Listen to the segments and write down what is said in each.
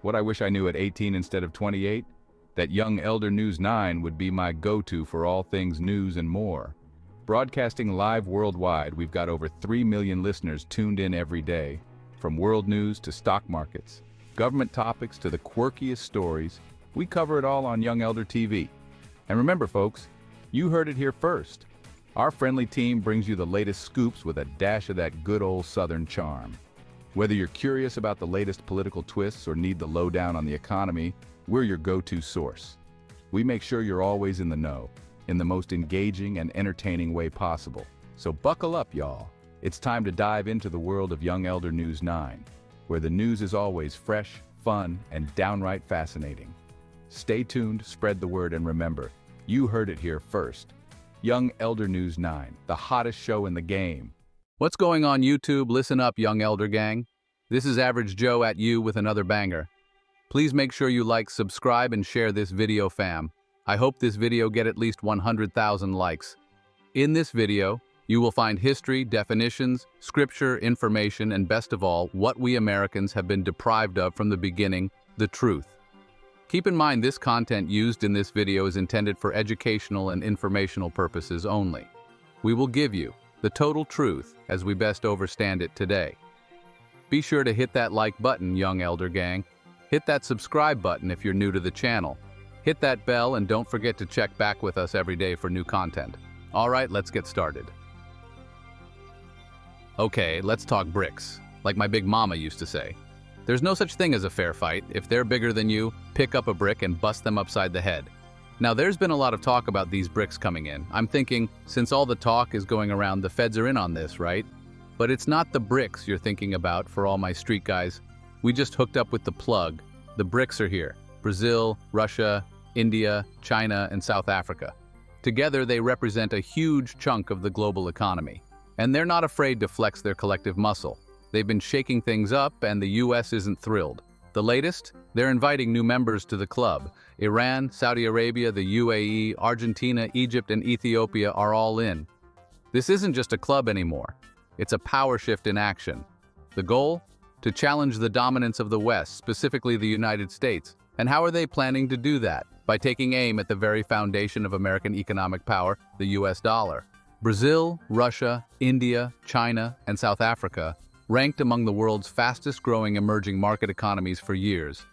What I wish I knew at 18 instead of 28? That Young Elder News 9 would be my go-to for all things news and more. Broadcasting live worldwide, we've got over 3 million listeners tuned in every day. From world news to stock markets, government topics to the quirkiest stories, we cover it all on Young Elder TV. And remember folks, you heard it here first. Our friendly team brings you the latest scoops with a dash of that good old Southern charm. Whether you're curious about the latest political twists or need the lowdown on the economy, we're your go-to source. We make sure you're always in the know, in the most engaging and entertaining way possible. So buckle up, y'all. It's time to dive into the world of Young Elder News 9, where the news is always fresh, fun, and downright fascinating. Stay tuned, spread the word, and remember, you heard it here first. Young Elder News 9, the hottest show in the game. What's going on YouTube? Listen up, Young Elder Gang. This is Average Joe at you with another banger. Please make sure you like, subscribe, and share this video, fam. I hope this video get at least 100,000 likes. In this video, you will find history, definitions, scripture, information, and best of all, what we Americans have been deprived of from the beginning, the truth. Keep in mind this content used in this video is intended for educational and informational purposes only. We will give you the total truth as we best understand it today. Be sure to hit that like button, Young Elder Gang. Hit that subscribe button if you're new to the channel. Hit that bell and don't forget to check back with us every day for new content. Alright, let's get started. Okay, let's talk bricks, like my big mama used to say. There's no such thing as a fair fight. If they're bigger than you, pick up a brick and bust them upside the head. Now, there's been a lot of talk about these bricks coming in. I'm thinking, since all the talk is going around, the feds are in on this, right? But it's not the bricks you're thinking about for all my street guys. We just hooked up with the plug. The bricks are here. Brazil, Russia, India, China, and South Africa. Together, they represent a huge chunk of the global economy. And they're not afraid to flex their collective muscle. They've been shaking things up, and the US isn't thrilled. The latest? They're inviting new members to the club. Iran, Saudi Arabia, the UAE, Argentina, Egypt, and Ethiopia are all in. This isn't just a club anymore. It's a power shift in action. The goal? To challenge the dominance of the West, specifically the United States. And how are they planning to do that? By taking aim at the very foundation of American economic power, the US dollar. Brazil, Russia, India, China, and South Africa ranked among the world's fastest-growing emerging market economies for years.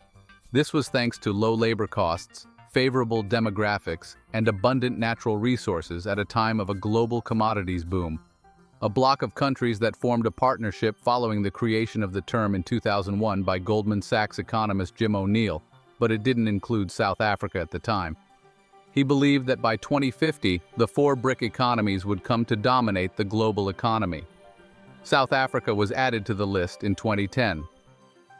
This was thanks to low labor costs, favorable demographics, and abundant natural resources at a time of a global commodities boom. A block of countries that formed a partnership following the creation of the term in 2001 by Goldman Sachs economist Jim O'Neill, but it didn't include South Africa at the time. He believed that by 2050, the 4 BRIC economies would come to dominate the global economy. South Africa was added to the list in 2010.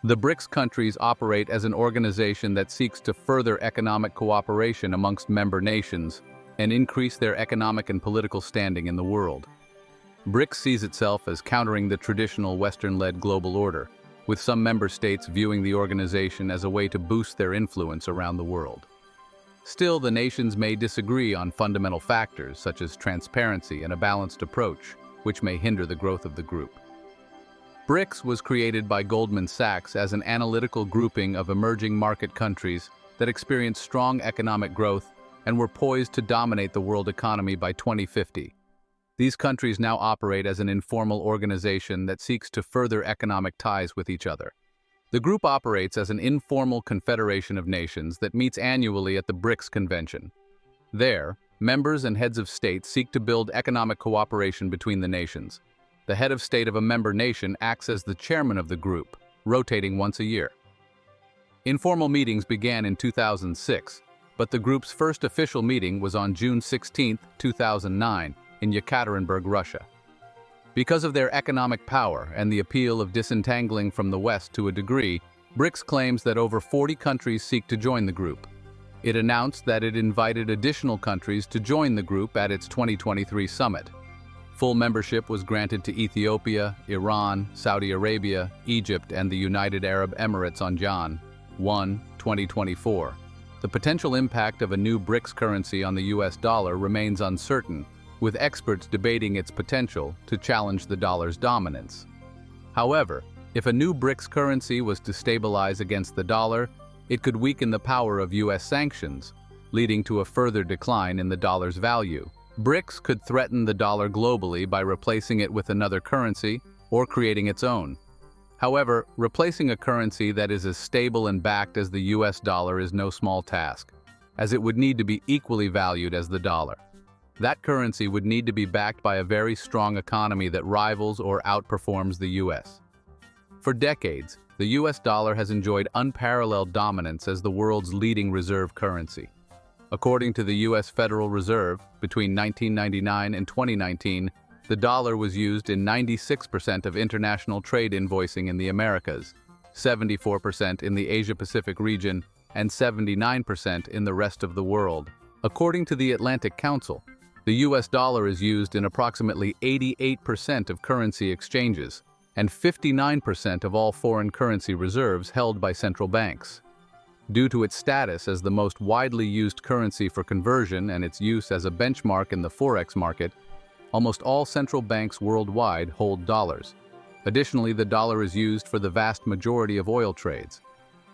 The BRICS countries operate as an organization that seeks to further economic cooperation amongst member nations and increase their economic and political standing in the world. BRICS sees itself as countering the traditional Western-led global order, with some member states viewing the organization as a way to boost their influence around the world. Still, the nations may disagree on fundamental factors such as transparency and a balanced approach, which may hinder the growth of the group. BRICS was created by Goldman Sachs as an analytical grouping of emerging market countries that experienced strong economic growth and were poised to dominate the world economy by 2050. These countries now operate as an informal organization that seeks to further economic ties with each other. The group operates as an informal confederation of nations that meets annually at the BRICS convention. There, members and heads of state seek to build economic cooperation between the nations. The head of state of a member nation acts as the chairman of the group, rotating once a year. Informal meetings began in 2006, but the group's first official meeting was on June 16, 2009, in Yekaterinburg, Russia. Because of their economic power and the appeal of disentangling from the West to a degree, BRICS claims that over 40 countries seek to join the group. It announced that it invited additional countries to join the group at its 2023 summit. Full membership was granted to Ethiopia, Iran, Saudi Arabia, Egypt, and the United Arab Emirates on Jan 1, 2024. The potential impact of a new BRICS currency on the US dollar remains uncertain, with experts debating its potential to challenge the dollar's dominance. However, If a new BRICS currency was to stabilize against the dollar, it could weaken the power of U.S. sanctions, leading to a further decline in the dollar's value. BRICS could threaten the dollar globally by replacing it with another currency or creating its own. However, replacing a currency that is as stable and backed as the US dollar is no small task, as it would need to be equally valued as the dollar. That currency would need to be backed by a very strong economy that rivals or outperforms the US. For decades, the US dollar has enjoyed unparalleled dominance as the world's leading reserve currency. According to the US Federal Reserve, between 1999 and 2019, the dollar was used in 96% of international trade invoicing in the Americas, 74% in the Asia-Pacific region, and 79% in the rest of the world. According to the Atlantic Council, the US dollar is used in approximately 88% of currency exchanges and 59% of all foreign currency reserves held by central banks. Due to its status as the most widely used currency for conversion and its use as a benchmark in the forex market, almost all central banks worldwide hold dollars. Additionally, the dollar is used for the vast majority of oil trades.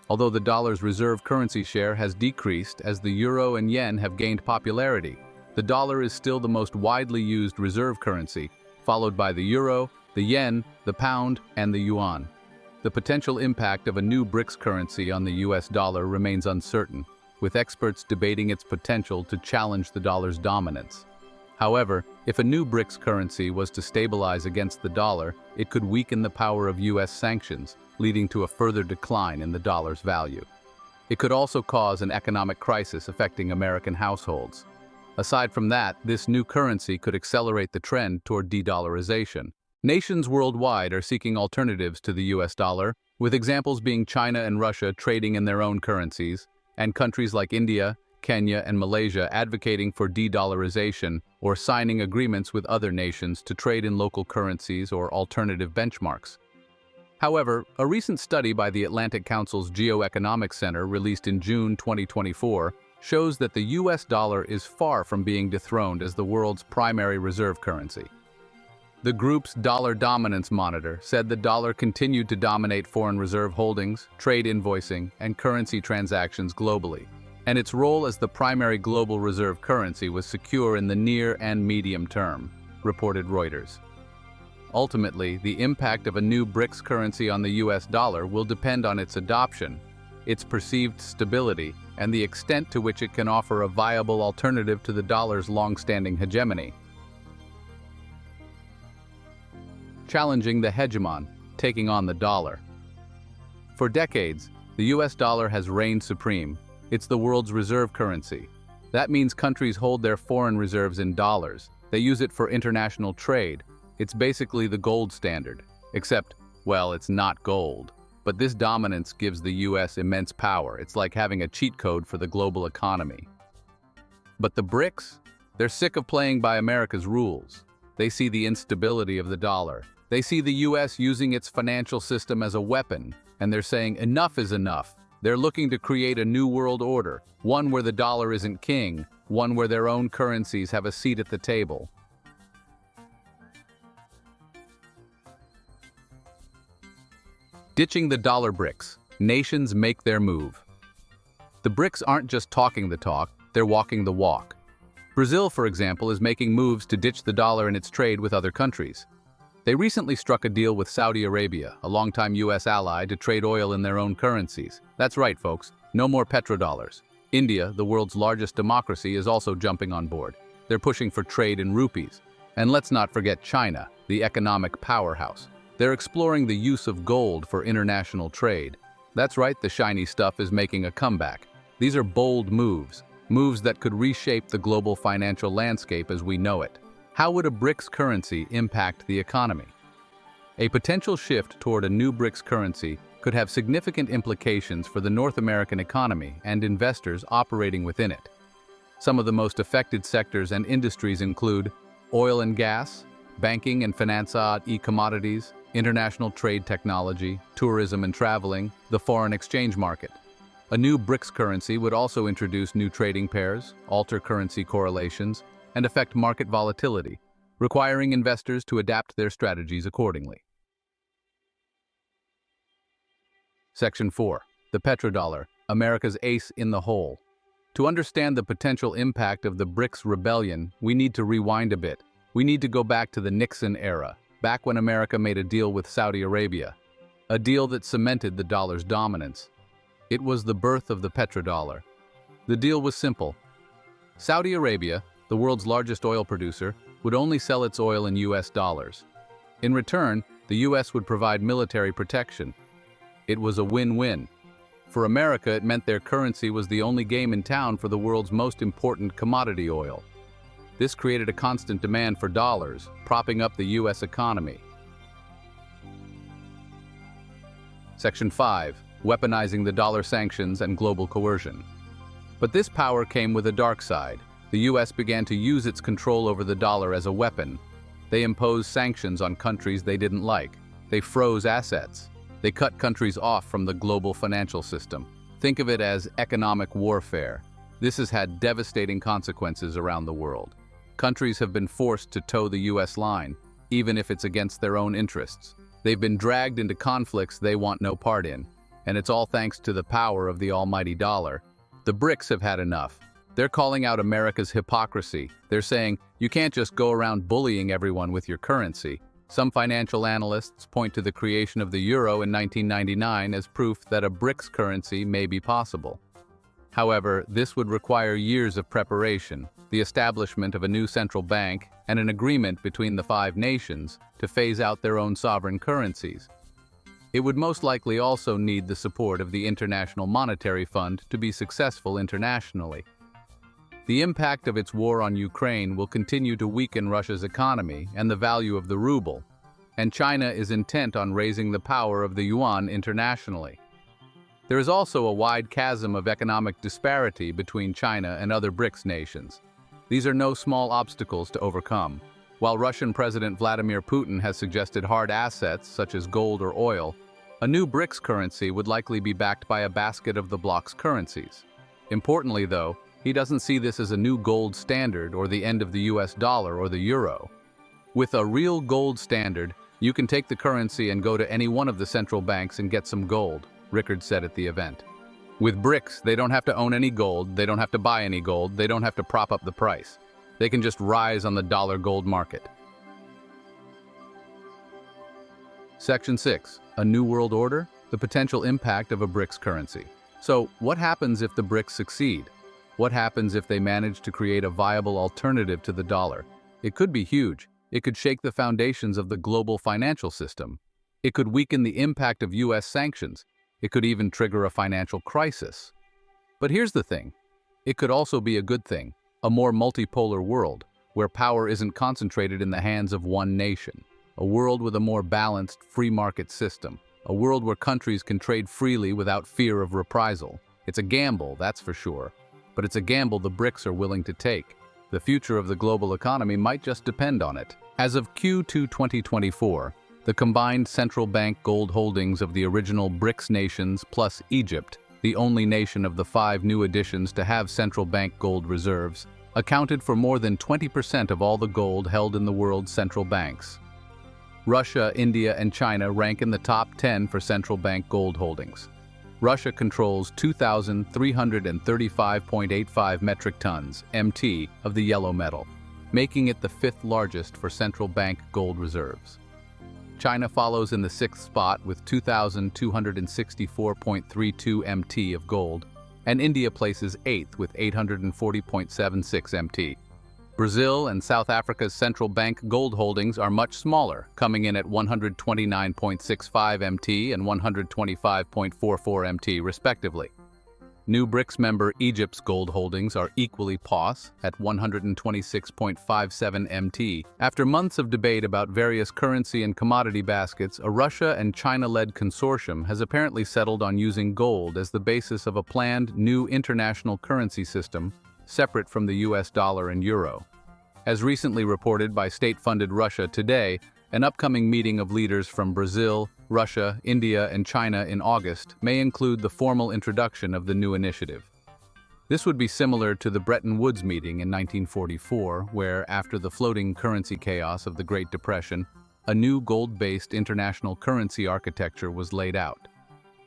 Although the dollar's reserve currency share has decreased as the euro and yen have gained popularity, the dollar is still the most widely used reserve currency, followed by the euro, the yen, the pound, and the yuan. The potential impact of a new BRICS currency on the US dollar remains uncertain, with experts debating its potential to challenge the dollar's dominance. However, if a new BRICS currency was to stabilize against the dollar, it could weaken the power of US sanctions, leading to a further decline in the dollar's value. It could also cause an economic crisis affecting American households. Aside from that, this new currency could accelerate the trend toward de-dollarization. Nations worldwide are seeking alternatives to the US dollar, with examples being China and Russia trading in their own currencies, and countries like India, Kenya, and Malaysia advocating for de-dollarization or signing agreements with other nations to trade in local currencies or alternative benchmarks. However, a recent study by the Atlantic Council's Geoeconomics Center released in June 2024 shows that the US dollar is far from being dethroned as the world's primary reserve currency. The group's Dollar Dominance Monitor said the dollar continued to dominate foreign reserve holdings, trade invoicing, and currency transactions globally, and its role as the primary global reserve currency was secure in the near and medium term, reported Reuters. Ultimately, the impact of a new BRICS currency on the US dollar will depend on its adoption, its perceived stability, and the extent to which it can offer a viable alternative to the dollar's long-standing hegemony. Challenging the hegemon, taking on the dollar. For decades, the US dollar has reigned supreme. It's the world's reserve currency. That means countries hold their foreign reserves in dollars. They use it for international trade. It's basically the gold standard. Except, well, it's not gold. But this dominance gives the US immense power. It's like having a cheat code for the global economy. But the BRICS? They're sick of playing by America's rules. They see the instability of the dollar. They see the US using its financial system as a weapon, and they're saying enough is enough. They're looking to create a new world order, one where the dollar isn't king, one where their own currencies have a seat at the table. Ditching the dollar BRICS, nations make their move. The BRICS aren't just talking the talk, they're walking the walk. Brazil, for example, is making moves to ditch the dollar in its trade with other countries. They recently struck a deal with Saudi Arabia, a longtime US ally, to trade oil in their own currencies. That's right, folks, no more petrodollars. India, the world's largest democracy, is also jumping on board. They're pushing for trade in rupees. And let's not forget China, the economic powerhouse. They're exploring the use of gold for international trade. That's right, the shiny stuff is making a comeback. These are bold moves that could reshape the global financial landscape as we know it. How would a BRICS currency impact the economy? A potential shift toward a new BRICS currency could have significant implications for the North American economy and investors operating within it. Some of the most affected sectors and industries include oil and gas, banking and finance, e-commodities, international trade technology, tourism and traveling, the foreign exchange market. A new BRICS currency would also introduce new trading pairs, alter currency correlations, and affect market volatility, requiring investors to adapt their strategies accordingly. Section 4. The Petrodollar, America's ace in the hole. To understand the potential impact of the Brics rebellion, we need to rewind a bit. We need to go back to the Nixon era, back when America made a deal with Saudi Arabia. A deal that cemented the dollar's dominance. It was the birth of the petrodollar. The deal was simple. Saudi Arabia, the world's largest oil producer, would only sell its oil in US dollars. In return, the US would provide military protection. It was a win-win. For America, it meant their currency was the only game in town for the world's most important commodity oil. This created a constant demand for dollars, propping up the US economy. Section 5. Weaponizing the dollar, sanctions, and global coercion. But this power came with a dark side. The US began to use its control over the dollar as a weapon. They imposed sanctions on countries they didn't like. They froze assets. They cut countries off from the global financial system. Think of it as economic warfare. This has had devastating consequences around the world. Countries have been forced to toe the US line, even if it's against their own interests. They've been dragged into conflicts they want no part in, and it's all thanks to the power of the almighty dollar. The Brics have had enough. They're calling out America's hypocrisy. They're saying, you can't just go around bullying everyone with your currency. Some financial analysts point to the creation of the euro in 1999 as proof that a Brics currency may be possible. However, this would require years of preparation, the establishment of a new central bank, and an agreement between the 5 nations to phase out their own sovereign currencies. It would most likely also need the support of the International Monetary Fund to be successful internationally. The impact of its war on Ukraine will continue to weaken Russia's economy and the value of the ruble, and China is intent on raising the power of the yuan internationally. There is also a wide chasm of economic disparity between China and other Brics nations. These are no small obstacles to overcome. While Russian President Vladimir Putin has suggested hard assets such as gold or oil, a new Brics currency would likely be backed by a basket of the bloc's currencies. Importantly, though, he doesn't see this as a new gold standard or the end of the US dollar or the euro. With a real gold standard, you can take the currency and go to any one of the central banks and get some gold, Rickard said at the event. With Brics, they don't have to own any gold, they don't have to buy any gold, they don't have to prop up the price. They can just rise on the dollar-gold market. Section 6. A New World Order? The potential impact of a Brics currency. So, what happens if the Brics succeed? What happens if they manage to create a viable alternative to the dollar? It could be huge. It could shake the foundations of the global financial system. It could weaken the impact of US sanctions. It could even trigger a financial crisis. But here's the thing. It could also be a good thing, a more multipolar world, where power isn't concentrated in the hands of one nation. A world with a more balanced, free market system. A world where countries can trade freely without fear of reprisal. It's a gamble, that's for sure. But it's a gamble the Brics are willing to take. The future of the global economy might just depend on it. As of Q2 2024, the combined central bank gold holdings of the original Brics nations plus Egypt, the only nation of the 5 new additions to have central bank gold reserves, accounted for more than 20% of all the gold held in the world's central banks. Russia, India, and China rank in the top 10 for central bank gold holdings. Russia controls 2,335.85 metric tons, MT, of the yellow metal, making it the 5th largest for central bank gold reserves. China follows in the 6th spot with 2,264.32 MT of gold, and India places 8th with 840.76 MT. Brazil and South Africa's central bank gold holdings are much smaller, coming in at 129.65 MT and 125.44 MT respectively. New Brics member Egypt's gold holdings are equally POS at 126.57 MT. After months of debate about various currency and commodity baskets, a Russia and China-led consortium has apparently settled on using gold as the basis of a planned new international currency system separate from the US dollar and euro. As recently reported by state-funded Russia Today, an upcoming meeting of leaders from Brazil, Russia, India, and China in August may include the formal introduction of the new initiative. This would be similar to the Bretton Woods meeting in 1944, where, after the floating currency chaos of the Great Depression, a new gold-based international currency architecture was laid out.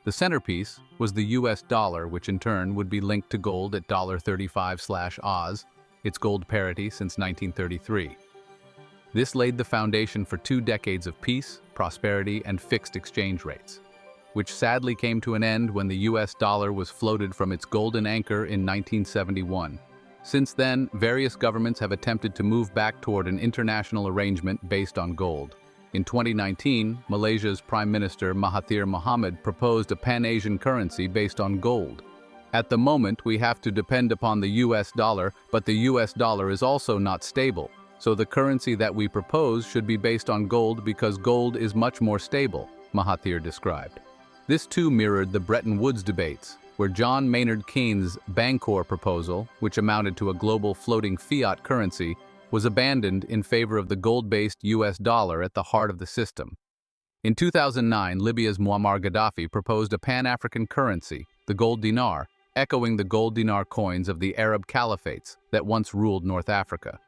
The centerpiece was the US dollar, which in turn would be linked to gold at $35/Oz, its gold parity since 1933. This laid the foundation for 2 decades of peace, prosperity, and fixed exchange rates, which sadly came to an end when the US dollar was floated from its golden anchor in 1971. Since then, various governments have attempted to move back toward an international arrangement based on gold. In 2019, Malaysia's Prime Minister Mahathir Mohamad proposed a Pan-Asian currency based on gold. At the moment, we have to depend upon the US dollar, but the US dollar is also not stable. So the currency that we propose should be based on gold because gold is much more stable, Mahathir described. This too mirrored the Bretton Woods debates, where John Maynard Keynes' Bancor proposal, which amounted to a global floating fiat currency, was abandoned in favor of the gold-based US dollar at the heart of the system. In 2009, Libya's Muammar Gaddafi proposed a Pan-African currency, the gold dinar, echoing the gold dinar coins of the Arab caliphates that once ruled North Africa.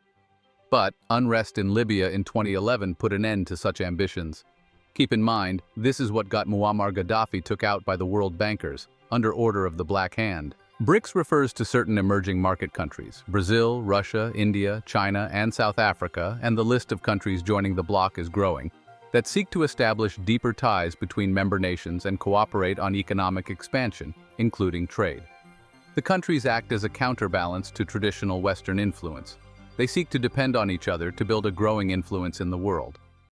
But unrest in Libya in 2011 put an end to such ambitions. Keep in mind, this is what got Muammar Gaddafi took out by the world bankers, under order of the Black Hand. Brics refers to certain emerging market countries, Brazil, Russia, India, China, and South Africa, and the list of countries joining the bloc is growing, that seek to establish deeper ties between member nations and cooperate on economic expansion, including trade. The countries act as a counterbalance to traditional Western influence. They seek to depend on each other to build a growing influence in the world.